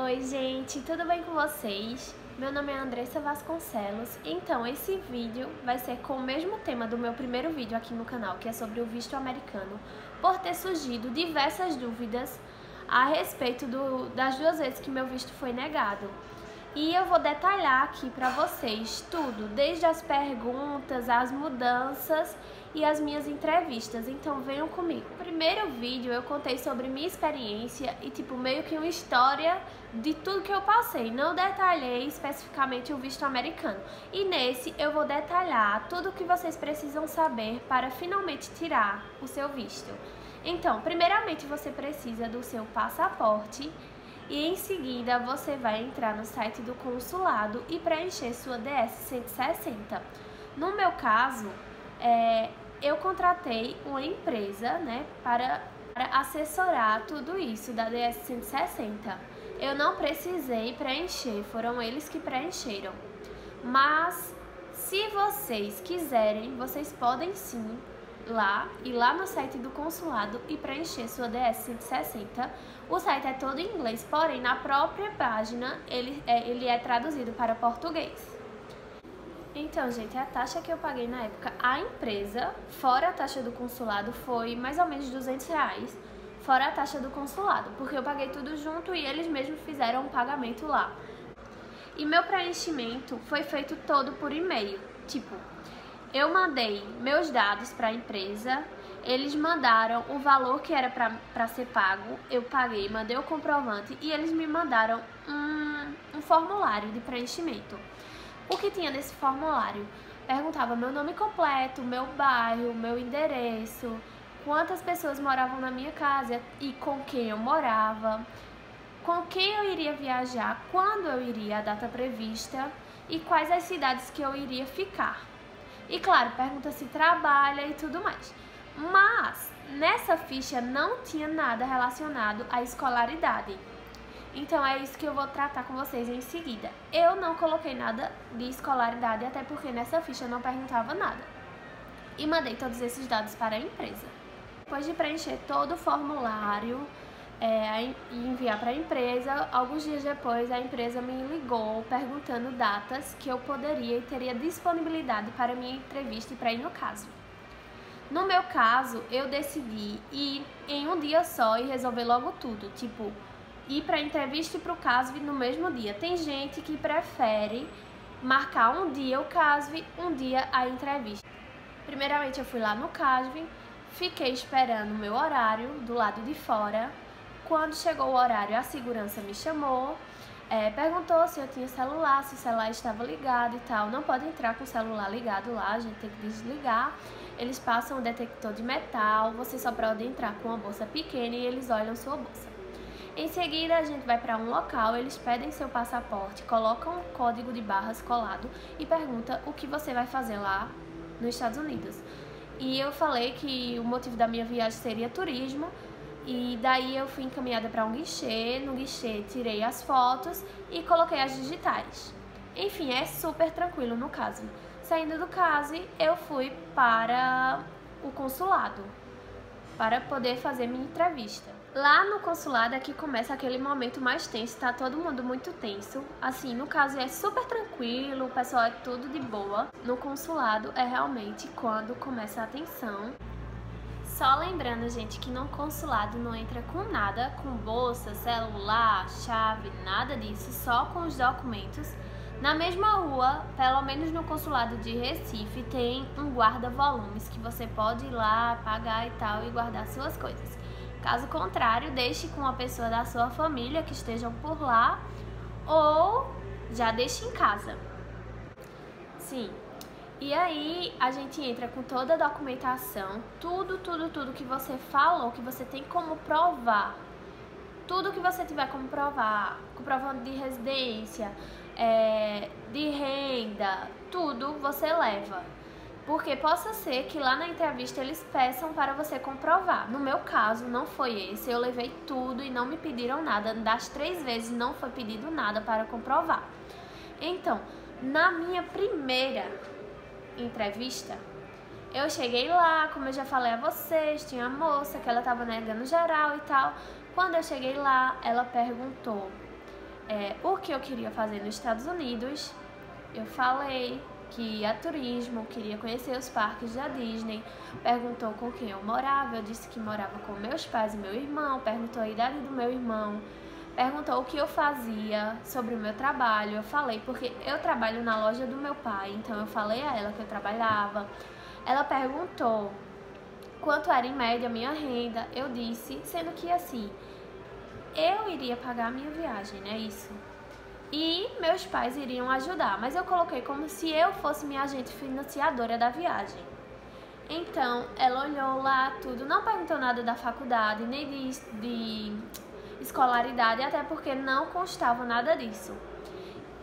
Oi gente, tudo bem com vocês? Meu nome é Andressa Vasconcelos, então esse vídeo vai ser com o mesmo tema do meu primeiro vídeo aqui no canal, que é sobre o visto americano, por ter surgido diversas dúvidas a respeito das duas vezes que meu visto foi negado. E eu vou detalhar aqui para vocês tudo, desde as perguntas, as mudanças e as minhas entrevistas, então venham comigo. No primeiro vídeo eu contei sobre minha experiência e meio que uma história de tudo que eu passei, não detalhei especificamente o visto americano. E nesse eu vou detalhar tudo o que vocês precisam saber para finalmente tirar o seu visto. Então, primeiramente você precisa do seu passaporte. E em seguida você vai entrar no site do consulado e preencher sua DS-160. No meu caso, eu contratei uma empresa, para assessorar tudo isso da DS-160. Eu não precisei preencher, foram eles que preencheram. Mas se vocês quiserem, vocês podem sim ir lá no site do consulado e preencher sua DS-160. O site é todo em inglês, porém na própria página ele é traduzido para português. Então, gente, a taxa que eu paguei na época, a empresa, fora a taxa do consulado, foi mais ou menos R$200, fora a taxa do consulado, porque eu paguei tudo junto e eles mesmos fizeram um pagamento lá. E meu preenchimento foi feito todo por e-mail, eu mandei meus dados para a empresa, eles mandaram o valor que era para ser pago, eu paguei, mandei o comprovante e eles me mandaram um formulário de preenchimento. O que tinha nesse formulário? Perguntava meu nome completo, meu bairro, meu endereço, quantas pessoas moravam na minha casa e com quem eu morava, com quem eu iria viajar, quando eu iria, a data prevista e quais as cidades que eu iria ficar. E claro, pergunta se trabalha e tudo mais. Mas nessa ficha não tinha nada relacionado à escolaridade. Então é isso que eu vou tratar com vocês em seguida. Eu não coloquei nada de escolaridade, até porque nessa ficha não perguntava nada. E mandei todos esses dados para a empresa. Depois de preencher todo o formulário e enviar para a empresa, alguns dias depois a empresa me ligou perguntando datas que eu poderia e teria disponibilidade para minha entrevista e para ir no caso. No meu caso, eu decidi ir em um dia só e resolver logo tudo, ir para a entrevista e para o CASV no mesmo dia. Tem gente que prefere marcar um dia o CASV, um dia a entrevista. Primeiramente eu fui lá no CASV, fiquei esperando o meu horário do lado de fora. Quando chegou o horário, a segurança me chamou, perguntou se eu tinha celular, se o celular estava ligado e tal. Não pode entrar com o celular ligado lá, a gente tem que desligar. Eles passam o detector de metal, você só pode entrar com uma bolsa pequena e eles olham sua bolsa. Em seguida, a gente vai para um local, eles pedem seu passaporte, colocam um código de barras colado e perguntam o que você vai fazer lá nos Estados Unidos. E eu falei que o motivo da minha viagem seria turismo. E daí eu fui encaminhada para um guichê, no guichê tirei as fotos e coloquei as digitais. Enfim, é super tranquilo no caso. Saindo do caso, eu fui para o consulado, para poder fazer minha entrevista. Lá no consulado é que começa aquele momento mais tenso, tá todo mundo muito tenso. Assim, no caso é super tranquilo, o pessoal é tudo de boa. No consulado é realmente quando começa a tensão. Só lembrando, gente, que no consulado não entra com nada, com bolsa, celular, chave, nada disso, só com os documentos. Na mesma rua, pelo menos no consulado de Recife, tem um guarda-volumes que você pode ir lá, pagar e tal e guardar suas coisas. Caso contrário, deixe com uma pessoa da sua família que estejam por lá ou já deixe em casa. Sim. E aí a gente entra com toda a documentação, tudo que você falou, que você tem como provar, tudo que você tiver como provar, comprovando de residência, de renda, tudo você leva. Porque possa ser que lá na entrevista eles peçam para você comprovar. No meu caso não foi esse, eu levei tudo e não me pediram nada, das 3 vezes não foi pedido nada para comprovar. Então, na minha primeira entrevista, eu cheguei lá, como eu já falei a vocês, tinha a moça que ela tava negando geral e tal. Quando eu cheguei lá, ela perguntou o que eu queria fazer nos Estados Unidos. Eu falei que ia a turismo, queria conhecer os parques da Disney, perguntou com quem eu morava, eu disse que morava com meus pais e meu irmão, perguntou a idade do meu irmão, perguntou o que eu fazia, sobre o meu trabalho. Eu falei porque eu trabalho na loja do meu pai, então eu falei a ela que eu trabalhava. Ela perguntou quanto era em média a minha renda, eu disse, sendo que assim, eu iria pagar a minha viagem, né, isso. E meus pais iriam ajudar, mas eu coloquei como se eu fosse minha agente financiadora da viagem. Então, ela olhou lá tudo, não perguntou nada da faculdade, nem de escolaridade, até porque não constava nada disso.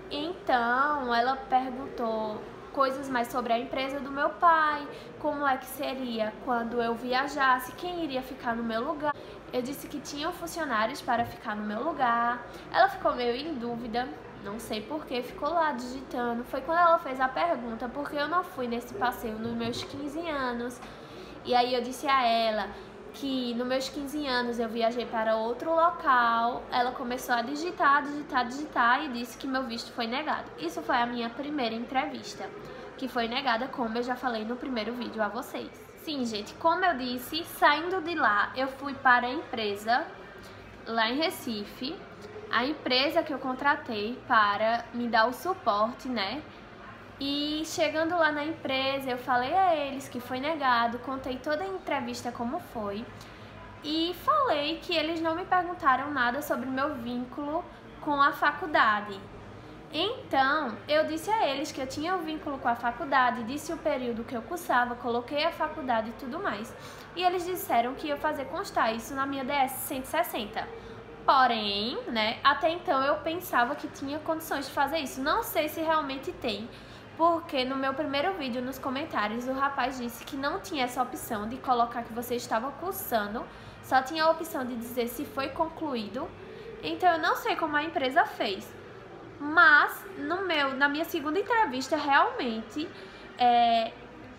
Então, ela perguntou coisas mais sobre a empresa do meu pai, como é que seria quando eu viajasse, quem iria ficar no meu lugar. Eu disse que tinham funcionários para ficar no meu lugar. Ela ficou meio em dúvida, não sei porquê, ficou lá digitando. Foi quando ela fez a pergunta, porque eu não fui nesse passeio nos meus 15 anos. E aí eu disse a ela que nos meus 15 anos eu viajei para outro local. Ela começou a digitar e disse que meu visto foi negado. Isso foi a minha primeira entrevista, que foi negada, como eu já falei no primeiro vídeo a vocês. Sim, gente, como eu disse, saindo de lá, eu fui para a empresa lá em Recife, a empresa que eu contratei para me dar o suporte, né? E chegando lá na empresa, eu falei a eles que foi negado, contei toda a entrevista como foi e falei que eles não me perguntaram nada sobre meu vínculo com a faculdade. Então, eu disse a eles que eu tinha um vínculo com a faculdade, disse o período que eu cursava, coloquei a faculdade e tudo mais. E eles disseram que ia fazer constar isso na minha DS 160. Porém, né, até então eu pensava que tinha condições de fazer isso. Não sei se realmente tem, porque no meu primeiro vídeo, nos comentários, o rapaz disse que não tinha essa opção de colocar que você estava cursando, só tinha a opção de dizer se foi concluído. Então, eu não sei como a empresa fez. Mas, na minha segunda entrevista, realmente,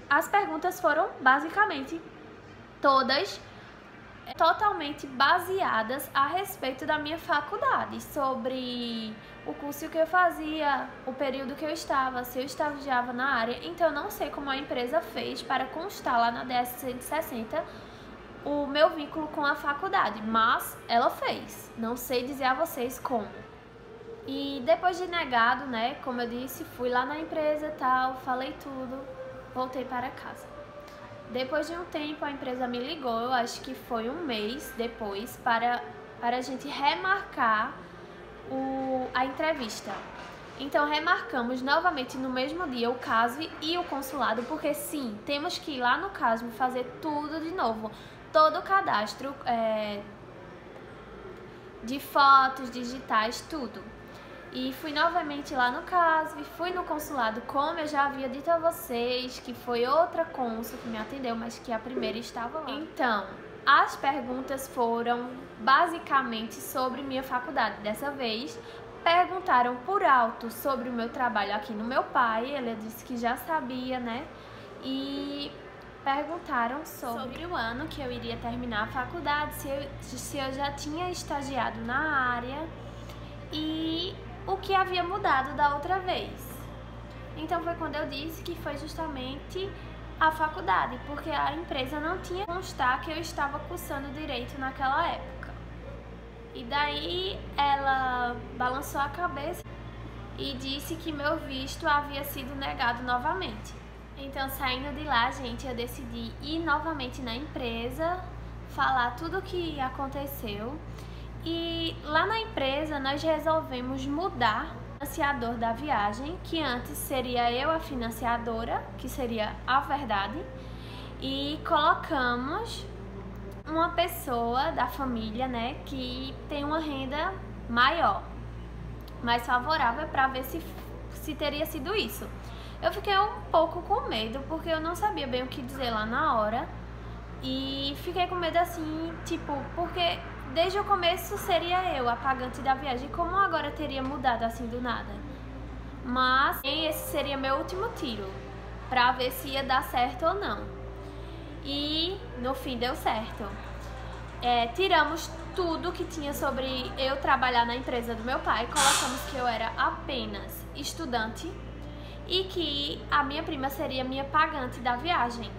as perguntas foram basicamente todas totalmente baseadas a respeito da minha faculdade, sobre o curso que eu fazia, o período que eu estava, se eu estagiava na área. Então, eu não sei como a empresa fez para constar lá na DS 160 o meu vínculo com a faculdade, mas ela fez. Não sei dizer a vocês como. E depois de negado, né, como eu disse, fui lá na empresa e tal, falei tudo, voltei para casa. Depois de um tempo, a empresa me ligou, eu acho que foi um mês depois, para a gente remarcar a entrevista. Então, remarcamos novamente no mesmo dia o CASV e o consulado, porque sim, temos que ir lá no CASV fazer tudo de novo, todo o cadastro de fotos, digitais, tudo. E fui novamente lá no CASV, fui no consulado, como eu já havia dito a vocês, que foi outra cônsul que me atendeu, mas que a primeira estava lá. Então, as perguntas foram basicamente sobre minha faculdade. Dessa vez, perguntaram por alto sobre o meu trabalho aqui no meu pai, ele disse que já sabia, né? E perguntaram sobre o ano que eu iria terminar a faculdade, se eu já tinha estagiado na área e o que havia mudado da outra vez. Então foi quando eu disse que foi justamente a faculdade, porque a empresa não tinha constar que eu estava cursando direito naquela época. E daí ela balançou a cabeça e disse que meu visto havia sido negado novamente. Então, saindo de lá, gente, eu decidi ir novamente na empresa, falar tudo o que aconteceu. E lá na empresa nós resolvemos mudar o financiador da viagem, que antes seria eu a financiadora, que seria a Verdade, e colocamos uma pessoa da família, né, que tem uma renda maior, mais favorável, para ver se teria sido isso. Eu fiquei um pouco com medo, porque eu não sabia bem o que dizer lá na hora, e fiquei com medo assim, tipo, porque desde o começo seria eu a pagante da viagem, como agora teria mudado assim do nada. Mas esse seria meu último tiro, pra ver se ia dar certo ou não. E no fim deu certo. Tiramos tudo que tinha sobre eu trabalhar na empresa do meu pai, colocamos que eu era apenas estudante e que a minha prima seria minha pagante da viagem.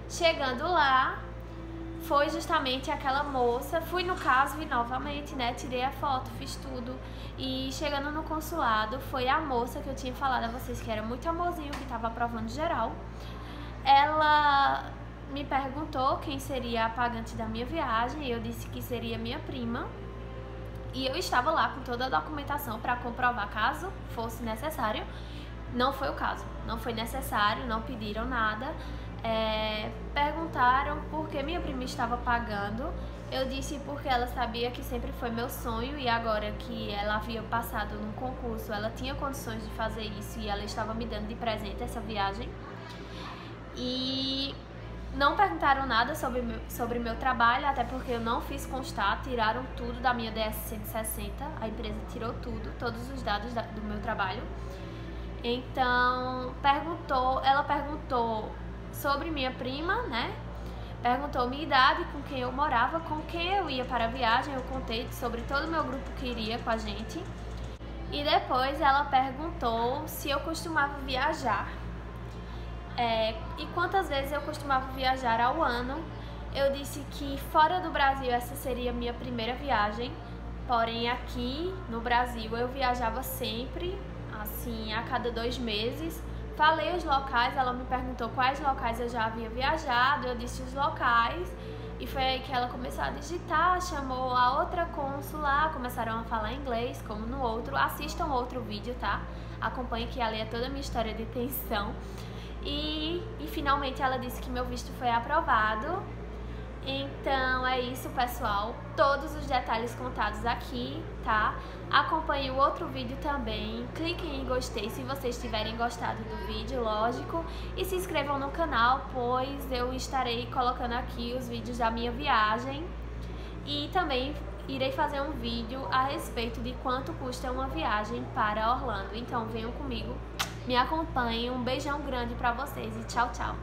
Chegando lá, foi justamente aquela moça, fui no caso e novamente, né, tirei a foto, fiz tudo. E chegando no consulado, foi a moça que eu tinha falado a vocês que era muito amorzinho, que estava aprovando geral. Ela me perguntou quem seria a pagante da minha viagem, eu disse que seria minha prima. E eu estava lá com toda a documentação para comprovar caso fosse necessário. Não foi o caso, não foi necessário, não pediram nada. Perguntaram por que minha prima estava pagando. Eu disse porque ela sabia que sempre foi meu sonho e agora que ela havia passado num concurso, ela tinha condições de fazer isso e ela estava me dando de presente essa viagem. E não perguntaram nada sobre meu trabalho, até porque eu não fiz constar, tiraram tudo da minha DS-160, a empresa tirou tudo, todos os dados do meu trabalho. Então, ela perguntou sobre minha prima, né? Perguntou minha idade, com quem eu morava, com quem eu ia para a viagem, eu contei sobre todo o meu grupo que iria com a gente. E depois ela perguntou se eu costumava viajar. E quantas vezes eu costumava viajar ao ano. Eu disse que fora do Brasil essa seria a minha primeira viagem, porém aqui no Brasil eu viajava sempre, assim, a cada 2 meses. Falei os locais, ela me perguntou quais locais eu já havia viajado, eu disse os locais. E foi aí que ela começou a digitar, chamou a outra cônsula, começaram a falar inglês, como no outro. Assistam outro vídeo, tá? Acompanhe que ali é toda a minha história de tensão. E finalmente ela disse que meu visto foi aprovado. Então é isso, pessoal, todos os detalhes contados aqui, tá? Acompanhe o outro vídeo também, cliquem em gostei se vocês tiverem gostado do vídeo, lógico, e se inscrevam no canal, pois eu estarei colocando aqui os vídeos da minha viagem e também irei fazer um vídeo a respeito de quanto custa uma viagem para Orlando. Então venham comigo, me acompanhem, um beijão grande pra vocês e tchau, tchau!